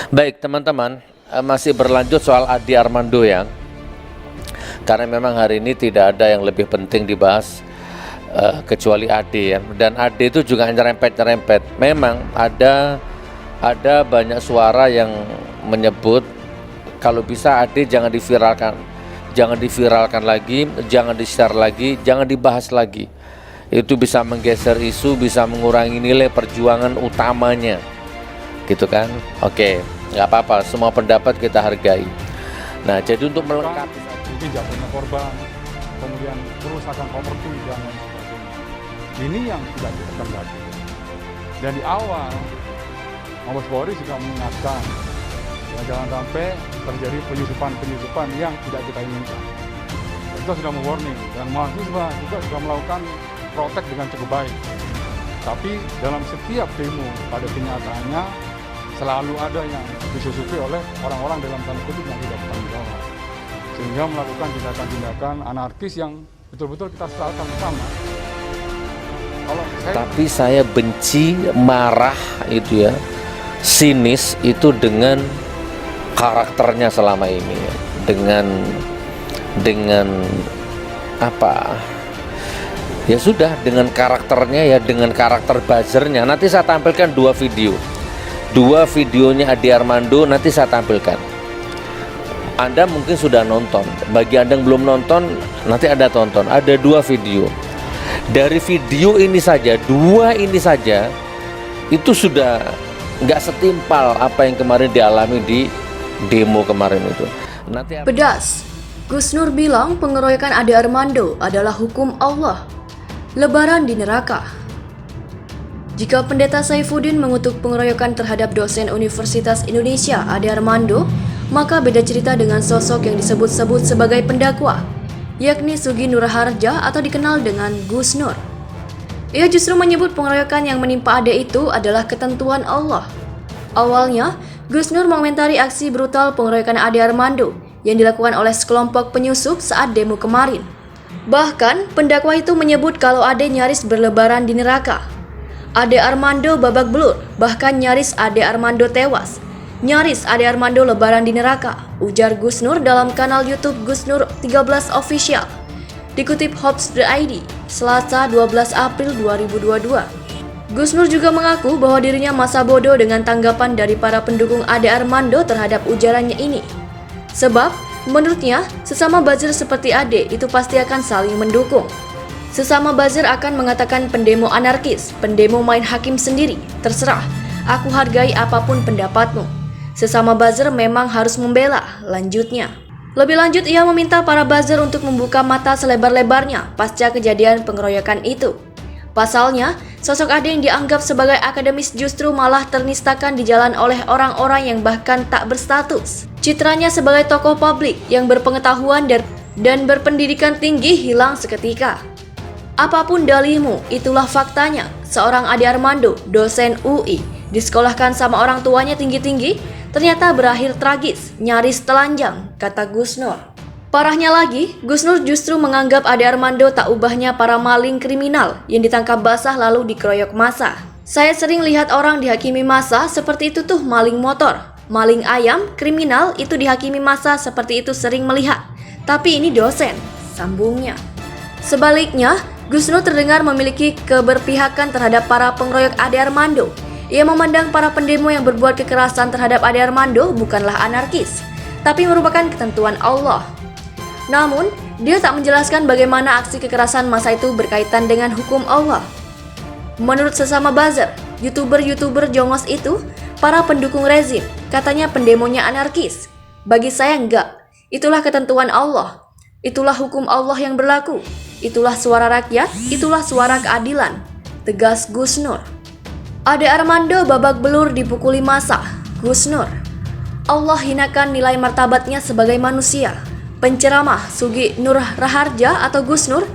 Baik teman-teman, masih berlanjut soal Ade Armando ya. Karena memang hari ini tidak ada yang lebih penting dibahas kecuali Ade ya. Dan Ade itu juga nyerempet-nyerempet. Memang ada banyak suara yang menyebut kalau bisa Ade jangan diviralkan lagi, jangan di-share lagi, jangan dibahas lagi. Itu bisa menggeser isu, bisa mengurangi nilai perjuangan utamanya, gitu kan? Oke, nggak apa-apa, semua pendapat kita hargai. Nah, jadi untuk melengkapi mungkin jatuhnya korban, kemudian kerusakan properti dan lain sebagainya. Ini yang tidak kita kendaki. Dan di awal, Mabes Polri juga mengingatkan, ya, jangan sampai terjadi penyusupan yang tidak kita inginkan. Kita sudah mewarning dan mahasiswa juga sudah melakukan protek dengan cukup baik. Tapi dalam setiap demo pada kenyataannya selalu ada yang disusupi oleh orang-orang dalam tanda kutip yang tidak bertanggung jawab, sehingga melakukan tindakan-tindakan anarkis yang betul-betul kita sesalkan bersama. Tapi saya benci, marah itu ya, sinis itu dengan karakternya selama ini ya. dengan apa ya sudah, dengan karakternya ya, dengan karakter buzzernya. Nanti saya tampilkan dua videonya Ade Armando, nanti saya tampilkan. Anda mungkin sudah nonton, bagi Anda yang belum nonton nanti Anda tonton. Ada dua video. Dari video ini saja, dua ini saja itu sudah nggak setimpal apa yang kemarin dialami di demo kemarin itu. Pedas, Gus Nur bilang pengeroyokan Ade Armando adalah hukum Allah. Lebaran di neraka. Jika Pendeta Saifuddin mengutuk pengeroyokan terhadap dosen Universitas Indonesia Ade Armando, maka beda cerita dengan sosok yang disebut-sebut sebagai pendakwa, yakni Sugi Nur Raharja atau dikenal dengan Gus Nur. Ia justru menyebut pengeroyokan yang menimpa Ade itu adalah ketentuan Allah. Awalnya, Gus Nur mengomentari aksi brutal pengeroyokan Ade Armando yang dilakukan oleh sekelompok penyusup saat demo kemarin. Bahkan, pendakwa itu menyebut kalau Ade nyaris berlebaran di neraka. Ade Armando babak belur, bahkan nyaris Ade Armando tewas. Nyaris Ade Armando lebaran di neraka, ujar Gus Nur dalam kanal YouTube Gus Nur 13 Official. Dikutip Hops.id, Selasa 12 April 2022. Gus Nur juga mengaku bahwa dirinya masa bodoh dengan tanggapan dari para pendukung Ade Armando terhadap ujarannya ini. Sebab, menurutnya, sesama buzzer seperti Ade itu pasti akan saling mendukung. Sesama buzzer akan mengatakan pendemo anarkis, pendemo main hakim sendiri, terserah, aku hargai apapun pendapatmu. Sesama buzzer memang harus membela, lanjutnya. Lebih lanjut, ia meminta para buzzer untuk membuka mata selebar-lebarnya pasca kejadian pengeroyokan itu. Pasalnya, sosok Ade yang dianggap sebagai akademis justru malah ternistakan di jalan oleh orang-orang yang bahkan tak berstatus. Citranya sebagai tokoh publik yang berpengetahuan dan berpendidikan tinggi hilang seketika. Apapun dalihmu, itulah faktanya. Seorang Ade Armando, dosen UI, disekolahkan sama orang tuanya tinggi-tinggi, ternyata berakhir tragis, nyaris telanjang, kata Gus Nur. Parahnya lagi, Gus Nur justru menganggap Ade Armando tak ubahnya para maling kriminal yang ditangkap basah lalu dikeroyok massa. Saya sering lihat orang dihakimi massa seperti itu tuh maling motor. Maling ayam, kriminal itu dihakimi massa seperti itu sering melihat. Tapi ini dosen, sambungnya. Sebaliknya, Gus Nur terdengar memiliki keberpihakan terhadap para pengeroyok Ade Armando. Ia memandang para pendemo yang berbuat kekerasan terhadap Ade Armando bukanlah anarkis, tapi merupakan ketentuan Allah. Namun, dia tak menjelaskan bagaimana aksi kekerasan massa itu berkaitan dengan hukum Allah. Menurut sesama buzzer, YouTuber jongos itu, para pendukung rezim, katanya pendemonya anarkis. Bagi saya enggak, itulah ketentuan Allah. Itulah hukum Allah yang berlaku. Itulah suara rakyat, itulah suara keadilan, tegas Gus Nur. Ade Armando babak belur dipukuli massa, Gus Nur. Allah hinakan nilai martabatnya sebagai manusia. Penceramah Sugi Nur Raharja atau Gus Nur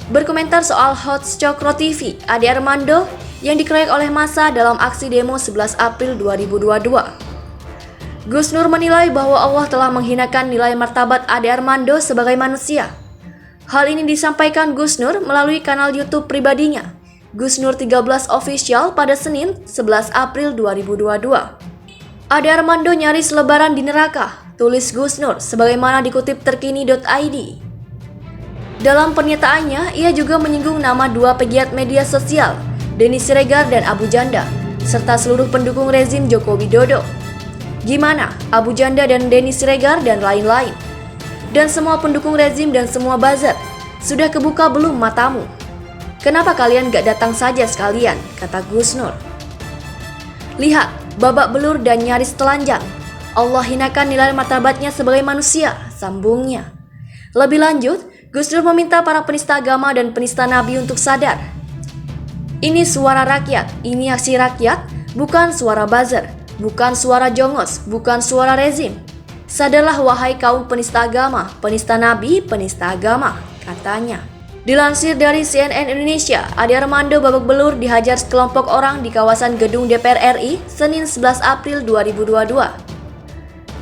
berkomentar soal Hot Cokro TV Ade Armando yang dikeroyok oleh massa dalam aksi demo 11 April 2022. Gus Nur menilai bahwa Allah telah menghinakan nilai martabat Ade Armando sebagai manusia. Hal ini disampaikan Gus Nur melalui kanal YouTube pribadinya, Gus Nur 13 Official pada Senin 11 April 2022. Ade Armando nyaris lebaran di neraka, tulis Gus Nur sebagaimana dikutip terkini.id. Dalam pernyataannya, ia juga menyinggung nama dua pegiat media sosial, Denny Siregar dan Abu Janda, serta seluruh pendukung rezim Joko Widodo. Gimana Abu Janda dan Denny Siregar dan lain-lain? Dan semua pendukung rezim dan semua buzzer, sudah kebuka belum matamu? Kenapa kalian gak datang saja sekalian, kata Gus Nur. Lihat, babak belur dan nyaris telanjang. Allah hinakan nilai martabatnya sebagai manusia, sambungnya. Lebih lanjut, Gus Nur meminta para penista agama dan penista nabi untuk sadar. Ini suara rakyat, ini aksi rakyat, bukan suara buzzer, bukan suara jongos, bukan suara rezim. Sadarlah wahai kaum penista agama, penista nabi, penista agama, katanya. Dilansir dari CNN Indonesia, Ade Armando babak belur dihajar sekelompok orang di kawasan gedung DPR RI Senin 11 April 2022.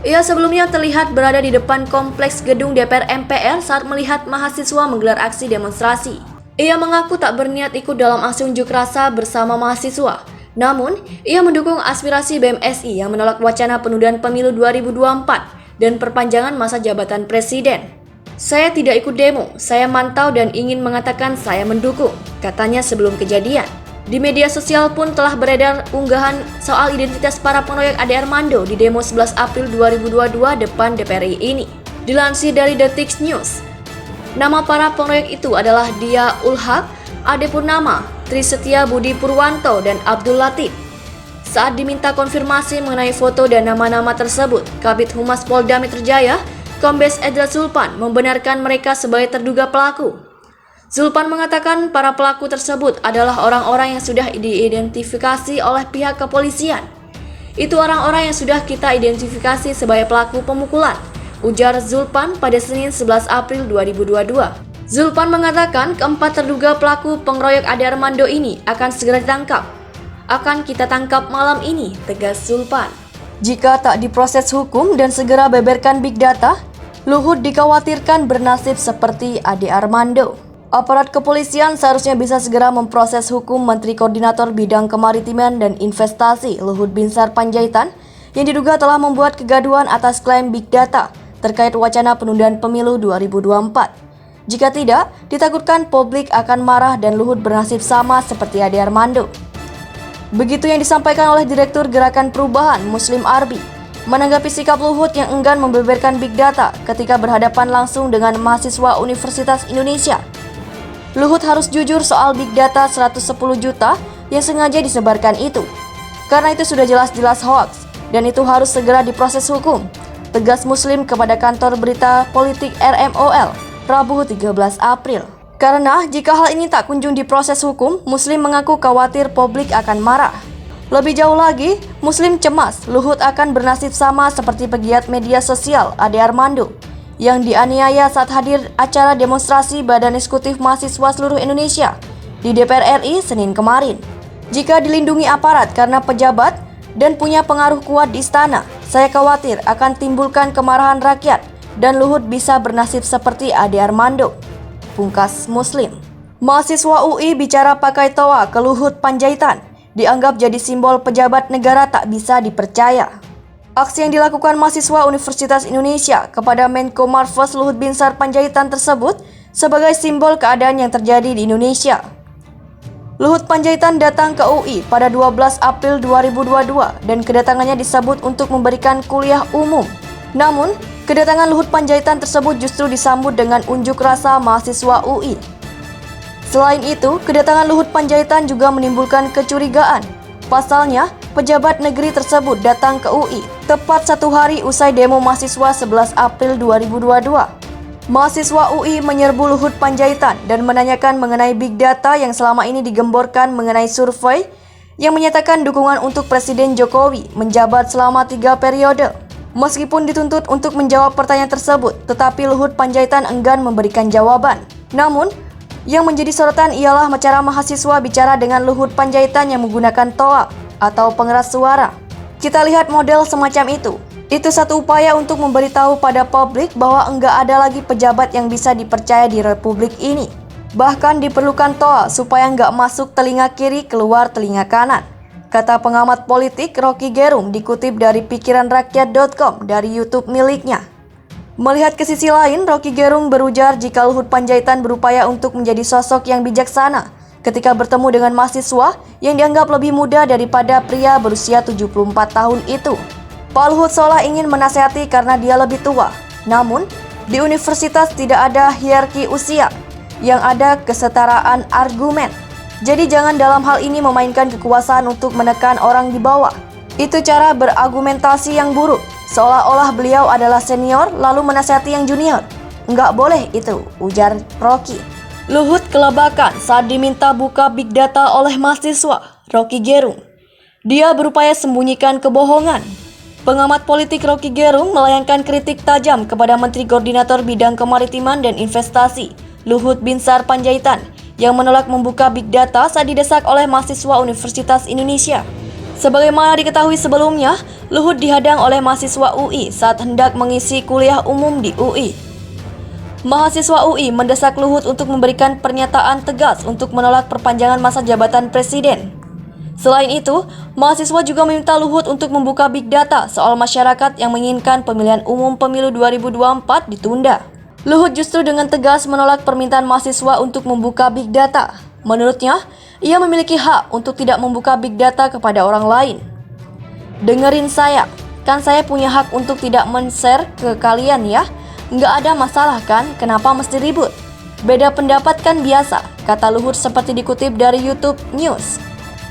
Ia sebelumnya terlihat berada di depan kompleks gedung DPR MPR saat melihat mahasiswa menggelar aksi demonstrasi. Ia mengaku tak berniat ikut dalam aksi unjuk rasa bersama mahasiswa. Namun, ia mendukung aspirasi BMSI yang menolak wacana penundaan pemilu 2024 dan perpanjangan masa jabatan presiden. Saya tidak ikut demo, saya mantau dan ingin mengatakan saya mendukung, katanya sebelum kejadian. Di media sosial pun telah beredar unggahan soal identitas para pengeroyok Ade Armando di demo 11 April 2022 depan DPR RI ini. Dilansir dari Detik News, nama para pengeroyok itu adalah Dia Ulhaq, Ade Purnama, Trisetia Budi Purwanto, dan Abdul Latif. Saat diminta konfirmasi mengenai foto dan nama-nama tersebut, Kabid Humas Polda Metro Jaya, Kombes Edra Zulpan, membenarkan mereka sebagai terduga pelaku. Zulpan mengatakan para pelaku tersebut adalah orang-orang yang sudah diidentifikasi oleh pihak kepolisian. Itu orang-orang yang sudah kita identifikasi sebagai pelaku pemukulan, ujar Zulpan pada Senin 11 April 2022. Zulpan mengatakan keempat terduga pelaku pengeroyok Ade Armando ini akan segera ditangkap. Akan kita tangkap malam ini, tegas Zulpan. Jika tak diproses hukum dan segera beberkan big data, Luhut dikhawatirkan bernasib seperti Ade Armando. Aparat kepolisian seharusnya bisa segera memproses hukum Menteri Koordinator Bidang Kemaritiman dan Investasi Luhut Binsar Panjaitan yang diduga telah membuat kegaduhan atas klaim big data terkait wacana penundaan pemilu 2024. Jika tidak, ditakutkan publik akan marah dan Luhut bernasib sama seperti Ade Armando. Begitu yang disampaikan oleh Direktur Gerakan Perubahan Muslim Arbi menanggapi sikap Luhut yang enggan membeberkan big data ketika berhadapan langsung dengan mahasiswa Universitas Indonesia. Luhut harus jujur soal big data 110 juta yang sengaja disebarkan itu. Karena itu sudah jelas-jelas hoax dan itu harus segera diproses hukum, tegas Muslim kepada kantor berita politik RMOL Rabu 13 April. Karena jika hal ini tak kunjung diproses hukum, Muslim mengaku khawatir publik akan marah. Lebih jauh lagi, Muslim cemas Luhut akan bernasib sama seperti pegiat media sosial Ade Armando yang dianiaya saat hadir acara demonstrasi Badan Eksekutif Mahasiswa Seluruh Indonesia di DPR RI Senin kemarin. Jika dilindungi aparat karena pejabat dan punya pengaruh kuat di istana, saya khawatir akan timbulkan kemarahan rakyat dan Luhut bisa bernasib seperti Ade Armando, pungkas Muslim. Mahasiswa UI bicara pakai toa ke Luhut Panjaitan, dianggap jadi simbol pejabat negara tak bisa dipercaya. Aksi yang dilakukan mahasiswa Universitas Indonesia kepada Menko Marves Luhut Binsar Panjaitan tersebut sebagai simbol keadaan yang terjadi di Indonesia. Luhut Panjaitan datang ke UI pada 12 April 2022 dan kedatangannya disebut untuk memberikan kuliah umum. Namun, kedatangan Luhut Panjaitan tersebut justru disambut dengan unjuk rasa mahasiswa UI. Selain itu, kedatangan Luhut Panjaitan juga menimbulkan kecurigaan. Pasalnya, pejabat negeri tersebut datang ke UI tepat 1 hari usai demo mahasiswa 11 April 2022. Mahasiswa UI menyerbu Luhut Panjaitan dan menanyakan mengenai big data yang selama ini digemborkan mengenai survei yang menyatakan dukungan untuk Presiden Jokowi menjabat selama 3 periode. Meskipun dituntut untuk menjawab pertanyaan tersebut, tetapi Luhut Panjaitan enggan memberikan jawaban. Namun, yang menjadi sorotan ialah cara mahasiswa bicara dengan Luhut Panjaitan yang menggunakan toa atau pengeras suara. Kita lihat model semacam itu. Itu satu upaya untuk memberitahu pada publik bahwa enggak ada lagi pejabat yang bisa dipercaya di republik ini. Bahkan diperlukan toa supaya enggak masuk telinga kiri keluar telinga kanan, kata pengamat politik Rocky Gerung dikutip dari pikiranrakyat.com dari YouTube miliknya. Melihat ke sisi lain, Rocky Gerung berujar jika Luhut Panjaitan berupaya untuk menjadi sosok yang bijaksana ketika bertemu dengan mahasiswa yang dianggap lebih muda daripada pria berusia 74 tahun itu. Pak Luhut seolah ingin menasihati karena dia lebih tua. Namun, di universitas tidak ada hierarki usia, yang ada kesetaraan argumen. Jadi jangan dalam hal ini memainkan kekuasaan untuk menekan orang di bawah. Itu cara berargumentasi yang buruk, seolah-olah beliau adalah senior lalu menasihati yang junior. Enggak boleh itu, ujar Rocky. Luhut kelabakan saat diminta buka big data oleh mahasiswa, Rocky Gerung. Dia berupaya sembunyikan kebohongan. Pengamat politik Rocky Gerung melayangkan kritik tajam kepada Menteri Koordinator Bidang Kemaritiman dan Investasi, Luhut Binsar Panjaitan, yang menolak membuka big data saat didesak oleh mahasiswa Universitas Indonesia. Sebagaimana diketahui sebelumnya, Luhut dihadang oleh mahasiswa UI saat hendak mengisi kuliah umum di UI. Mahasiswa UI mendesak Luhut untuk memberikan pernyataan tegas untuk menolak perpanjangan masa jabatan presiden. Selain itu, mahasiswa juga meminta Luhut untuk membuka big data soal masyarakat yang menginginkan pemilihan umum pemilu 2024 ditunda. Luhut justru dengan tegas menolak permintaan mahasiswa untuk membuka big data. Menurutnya, ia memiliki hak untuk tidak membuka big data kepada orang lain. Dengerin saya, kan saya punya hak untuk tidak men-share ke kalian ya. Nggak ada masalah kan, kenapa mesti ribut? Beda pendapat kan biasa, kata Luhut seperti dikutip dari YouTube News.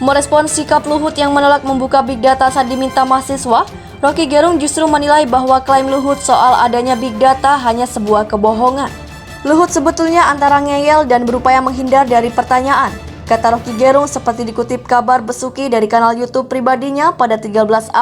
Merespons sikap Luhut yang menolak membuka big data saat diminta mahasiswa, Rocky Gerung justru menilai bahwa klaim Luhut soal adanya big data hanya sebuah kebohongan. Luhut sebetulnya antara ngeyel dan berupaya menghindar dari pertanyaan, kata Rocky Gerung seperti dikutip kabar Besuki dari kanal YouTube pribadinya pada 13 April.